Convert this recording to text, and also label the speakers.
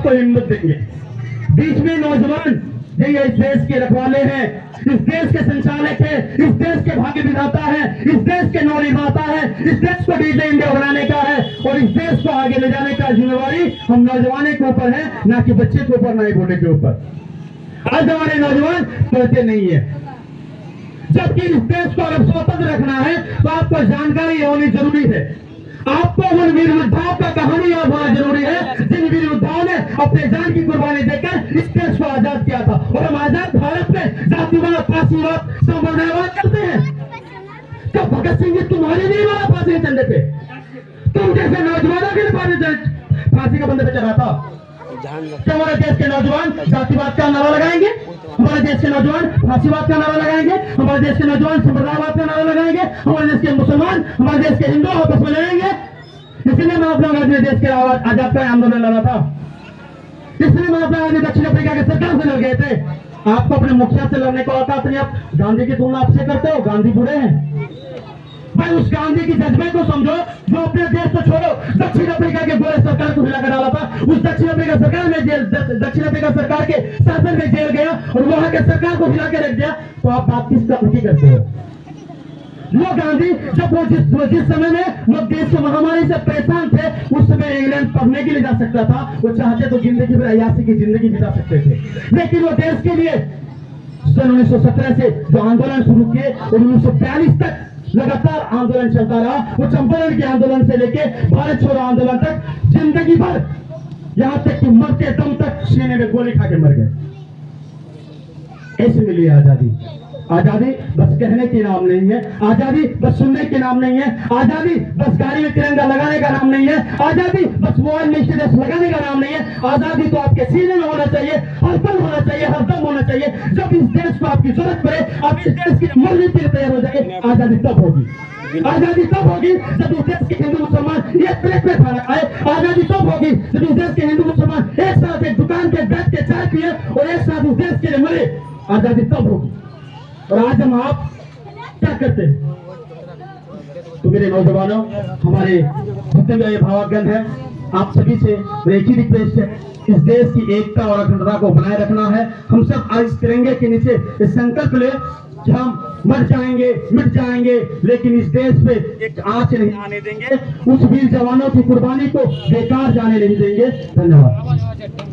Speaker 1: आपको हिम्मत देंगे। बीच में नौजवान ये इस देश के रखवाले हैं, इस देश के संचालक है, इस देश के भाग्य विधाता है, इस देश के नवनिर्माता है, इस देश को डिजिटल इंडिया बनाने का है और इस देश को आगे ले जाने का जिम्मेवारी हम नौजवानों के ऊपर है, ना कि बच्चे के ऊपर, ना ही बूढ़े के ऊपर। आज हमारे नौजवान पढ़ते नहीं है, जबकि इस देश को अगर स्वतंत्र रखना है तो आपको जानकारी होनी जरूरी है। आपको उन वीर योद्धाओं का कहानी याद होना जरूरी है जिन वीर योद्धाओं ने अपने जान की कुर्बानी देकर इस देश को आजाद किया था। और हम आजाद भारत में जातिवाद, फांसीवाद, संप्रदायवाद करते हैं। क्या भगत सिंह जी तुम्हारे नहीं मारा फांसी के डंडे पे? तुम जैसे नौजवानों के लिए फांसी का बंदे पे चढ़ा था? क्या हमारे देश के नौजवान जातिवाद का नारा लगाएंगे? हमारे देश के नौजवान फांसीवाद का नारा लगाएंगे? हमारे देश के नौजवान संप्रदायवाद का नारा लगाएंगे? हमारे देश के मुसलमान, हमारे देश के हिंदू आपस में लड़ेंगे? इसलिए मैं आप लोग अपने देश के आजाद का आंदोलन लड़ा था, इसलिए मैं अपने आज दक्षिण अफ्रीका के सरकार से लड़ गए थे। आपको अपने मुखिया से लड़ने का औकात नहीं। आप गांधी की तुलना आपसे करते हो, गांधी बूढ़े हैं भाई। उस गांधी की जज्बे को समझो जो अपने देश को छोड़ो दक्षिण अफ्रीका के गोरे सरकार को हिलाकर डाला था। उस दक्षिण अफ्रीका सरकार में जेल, दक्षिण अफ्रीका सरकार के शासन में जेल गया और वहां के सरकार को हिला के रख दिया। तो आप बात किसका उनकी करते हो? वो गांधी जब वो जिस समय में वो देश की महामारी से परेशान थे, उस समय इंग्लैंड पढ़ने के लिए जा सकता था। वो चाहते तो जिंदगी में अयासी की जिंदगी बिता सकते थे, लेकिन वो देश के लिए सन 1917 से जो आंदोलन शुरू किए और 1942 तक लगातार आंदोलन चलता रहा। वो चंपारण के आंदोलन से लेके भारत छोड़ो आंदोलन तक जिंदगी भर, यहां तक कि मरते दम तक सीने में गोली खा के मर गए। ऐसे मिली आजादी। आजादी बस कहने के नाम नहीं है, आजादी बस सुनने के नाम नहीं है, आजादी बस गाड़ी में तिरंगा लगाने का नाम नहीं है, आजादी बस मोबाइल में स्टेटस लगाने का नाम नहीं है। आजादी तो आपके सीने में होना चाहिए, हर पल होना चाहिए, हर दम होना चाहिए। जब इस देश को आपकी जरूरत पड़े, आप इस देश की मरने के लिए तैयार हो जाए। आजादी तब होगी, आजादी तब होगी जब इस देश के हिंदू मुसलमान एक प्लेट में खाना खाए। आजादी तब होगी जब इस देश के हिंदू मुसलमान एक साथ एक दुकान पे बैठ के चाय पिए और एक साथ इस देश के लिए मरे। आजादी तब होगी। और आज हम आप क्या करते हैं? तो मेरे नौजवानों, हमारे जितने भी भावागण है, आप सभी से एक ही रिक्वेस्ट है, इस देश की एकता और अखंडता को बनाए रखना है। हम सब आज इस तिरंगे के नीचे इस संकल्प ले कि हम मर जाएंगे, मिट जाएंगे, लेकिन इस देश पे एक आंच नहीं आने देंगे। उस वीर जवानों की कुर्बानी को बेकार जाने नहीं देंगे। धन्यवाद।